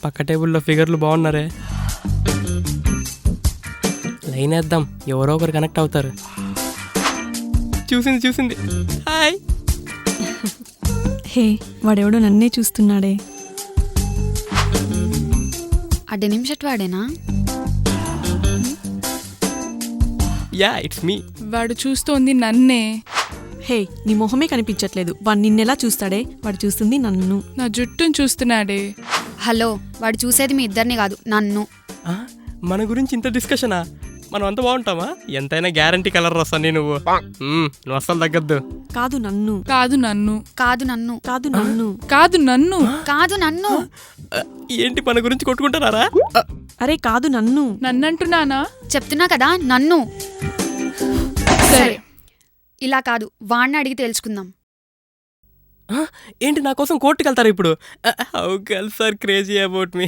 పక్క టేబుల్లో ఫిగర్లు బాగున్నారే. లైన్ వేద్దాం, ఎవరో ఒకరు కనెక్ట్ అవుతారు. చూసింది. హాయ్. హే, వాడెవడో నన్నే చూస్తున్నాడే. ఆ డెనిమ్ షర్ట్ వాడేనా? Yeah, it's me. వాడు చూస్తోంది నన్నే. హే, నీ మొహమే కనిపించట్లేదు. వాడు నిన్నెలా చూస్తాడే? వాడు చూస్తుంది నన్ను. నా జుట్టును చూస్తున్నాడే. హలో, వాడు చూసేది మీ ఇద్దరిని కాదు, నన్ను. మన గురించి ఇంత డిస్కషనా? మనం అంత బాగుంటామా? ఎంతైనా గ్యారంటీ కలర్ వస్తాను నువ్వు అస్సలు తగ్గద్దు. కాదు నన్ను. కాదు నన్ను. కాదు నన్ను. కాదు నన్ను. కాదు నన్ను. కాదు నన్ను. ఏంటి మన గురించి కొట్టుకుంటున్నారా? అరే కాదు నన్ను. నన్నంటున్నానా? చెప్తున్నా కదా, నన్ను. సరే, ఇలా కాదు, వాణ్ణి అడిగి తెలుసుకుందాం. ఏంటి నా కోసం కోర్టుకు వెళ్తారా ఇప్పుడు? How girls are crazy about me.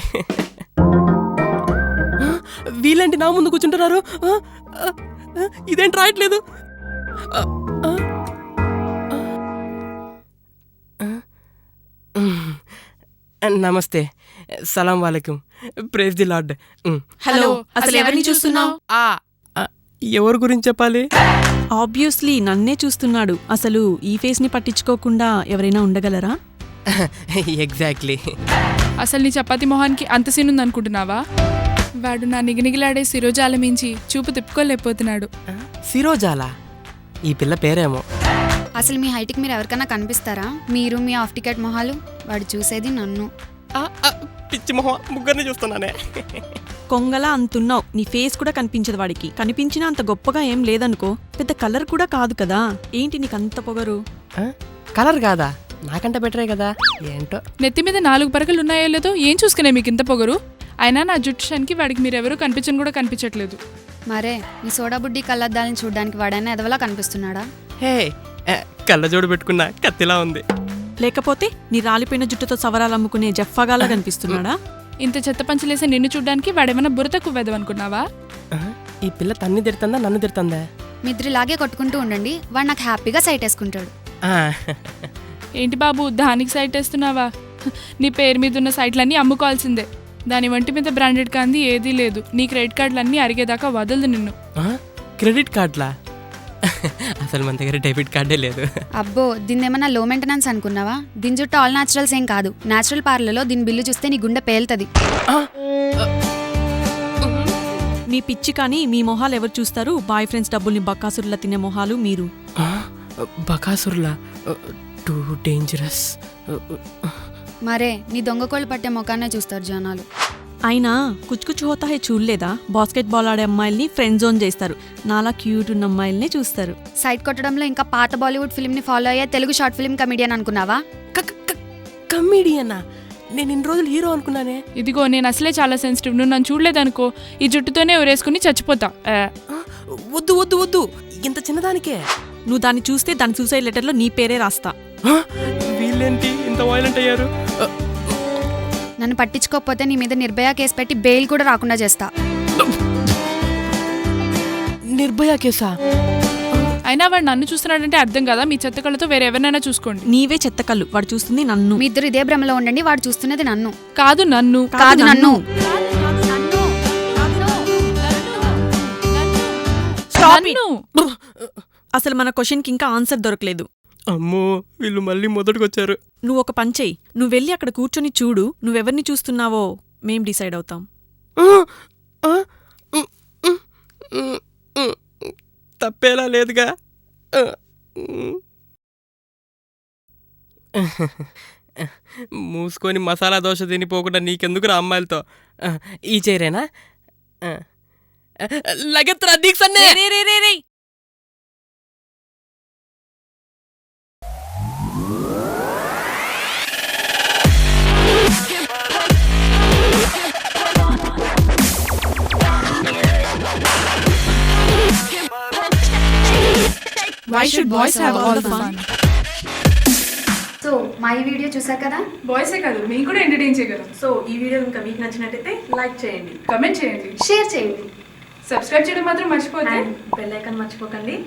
వీళ్ళంటి నా ముందు కూర్చుంటున్నారు. ఇదేంటి రాయట్లేదు? నమస్తే, సలాం వాలేకుం, ప్రేజ్ ది లార్డ్. హలో, అసలు ఎవరిని చూస్తున్నావు? ఎవరి గురించి చెప్పాలి? ఆబ్వియస్లీ నన్నే చూస్తున్నాడు. అసలు ఈ ఫేస్ ని పట్టించుకోకుండా ఎవరైనా ఉండగలరా? ఎగ్జాక్ట్లీ. అసలు నీ చపాతి మొహానికి అంత సీన్ ఉందనుకుంటున్నావా? వాడు నా నిగనిగిలాడే శిరోజాల మించి చూపు తిప్పుకోలేకపోతున్నాడు. శిరోజాలా? ఈ పిల్ల పేరేమో. అసలు మీ హైట్కి మీరు ఎవరికైనా కనిపిస్తారా? మీరు మీ ఆఫ్ టికెట్ మొహాలు. వాడు చూసేది నన్ను. పిచ్చి మొహం, ముగ్గురిని చూస్తున్నానే. కొంగలా అంతున్నావు. నీ ఫేస్ కూడా కనిపించదు వాడికి. కనిపించినా అంత గొప్పగా ఏం లేదనుకో. పెద్ద కలర్ కూడా కాదు కదా. ఏంటి నీకంత పొగరు? కలర్ కాదా? నాకంటే బెటరే కదా. ఏంటో నెత్తి మీద 4 పరకలు ఉన్నాయో లేదో ఏం చూసుకునే మీకు ఇంత పొగరు? అయినా నా జుట్టు షన్కి వాడికి మీరెవరూ కనిపించని కూడా కనిపించట్లేదు. మరే, నీ సోడా బుడ్డి కళ్ళద్దాలని చూడడానికి వాడైనా ఎదవలా కనిపిస్తున్నాడా? హే, కళ్ళజోడు పెట్టుకున్నా కత్తిలా ఉంది. లేకపోతే నీ రాలిపోయిన జుట్టుతో సవరాలు అమ్ముకునే జఫ్ఫాగాలా కనిపిస్తున్నాడా? ఇంత చెత్త పంచలేసే నిన్ను చూడ్డానికి వాడేమన్నా బుర్ర కువ్వెదవనుకున్నావా? ఈ పిల్ల తన్ని తిడుతుందా నన్ను తిడుతుందా? మీ ఇద్దరిలాగే కొట్టుకుంటూ ఉండండి, వాడు నాకు హ్యాపీగా సైట్ వేసుకుంటాడు. ఏంటి బాబు, దానికి సైట్ వేస్తున్నావా? నీ పేరు మీద ఉన్న సైట్లన్నీ అమ్ముకోవాల్సిందే. దాని వంటి మీద బ్రాండెడ్ కాంది ఏదీ లేదు. నీ క్రెడిట్ కార్డులన్నీ అరిగేదాకా వదలదు నిన్ను. క్రెడిట్ కార్డులా? అసలు మన దగ్గర డెబిట్ కార్డే లేదు. అబ్బో, దీని ఏమన్నా లో మెయింటెనెన్స్ అనుకున్నావా? దీని చుట్టూ ఆల్ న్యాచురల్స్ ఏం కాదు. న్యాచురల్ పార్లర్లో దీని బిల్లు చూస్తే నీ గుండె పేలుతుంది. మీ పిచ్చి కానీ మీ మొహాలు ఎవరు చూస్తారు? బాయ్ ఫ్రెండ్స్ డబ్బుల్ని బకాసురులా తినే మొహాలు మీరు. బకాసురులా? Too dangerous. మరే, నీ దొంగకోళ్ళు పట్టే ముఖాన్నే చూస్తారు జనాలు. అయినా కుచ్చుకుచ్చు హోతా హే చూడలేదా? బాస్కెట్ బాల్ ఆడే అమ్మాయిల్ని ఫ్రెండ్ జోన్ చేస్తారు. నాలా క్యూట్ ఉన్న అమ్మాయిల్నే చూస్తారు. సైట్ కొట్టడంలో ఇంకా పాత బాలీవుడ్ ఫిల్మ్ ని ఫాలో అయ్యే తెలుగు షార్ట్ ఫిల్మ్ కమిడియన్ అనుకున్నావా? కమిడియనా? నేను ఇన్ని రోజులు హీరో అనుకున్నానే. ఇదిగో, నేను అసలే చాలా సెన్సిటివ్. నువ్వు నన్ను చూడలేదనుకో, ఈ జుట్టుతోనే ఎవరేసుకుని చచ్చిపోతా. వద్దు వద్దు వద్దు, ఇంత చిన్నదానికే. నువ్వు దాన్ని చూస్తే దాని సూసైడ్ లెటర్లో నీ పేరే రాస్తా. వీళ్ళేంటి ఇంత వైలెంట్ అయ్యారు? నన్ను పట్టించుకోకపోతే నీ మీద నిర్భయ కేసు పెట్టి బెయిల్ కూడా రాకుండా చేస్తా. నిర్భయ కేసా? అయినా వాడు నన్ను చూస్తున్నాడంటే అర్థం కదా. మీ చెత్త కళ్ళతో వేరే ఎవరినైనా చూసుకోండి. నీవే చెత్త కళ్ళు. వాడు చూస్తుంది నన్ను. మీ ఇద్దరు ఇదే భ్రమలో ఉండండి. వాడు చూస్తున్నది నన్ను. కాదు నన్ను. కాదు నన్ను. అసలు మన క్వశ్చన్కి ఇంకా ఆన్సర్ దొరకలేదు. అమ్మో, వీళ్ళు మళ్ళీ మొదటికొచ్చారు. నువ్వు ఒక పని చెయ్యి. నువ్వు వెళ్ళి అక్కడ కూర్చొని చూడు. నువ్వెవరిని చూస్తున్నావో మేం డిసైడ్ అవుతాం. తప్పేలా లేదుగా. మూసుకొని మసాలా దోశ తినిపోకుండా నీకెందుకు రా అమ్మాయిలతో? ఈ చైరేనా? లగెత్తురా దీక్షన్నే. Why should boys have all the fun? So మా ఈ వీడియో చూసారు కదా. బాయ్సే కాదు, మేము కూడా ఎంటర్టైన్ చేయగలం. సో ఈ వీడియో ఇంకా మీకు నచ్చినట్టయితే లైక్ చేయండి, కమెంట్ చేయండి, షేర్ చేయండి, సబ్స్క్రైబ్ చేయడం మాత్రం మర్చిపోతే బెల్ ఐకాన్ మర్చిపోకండి.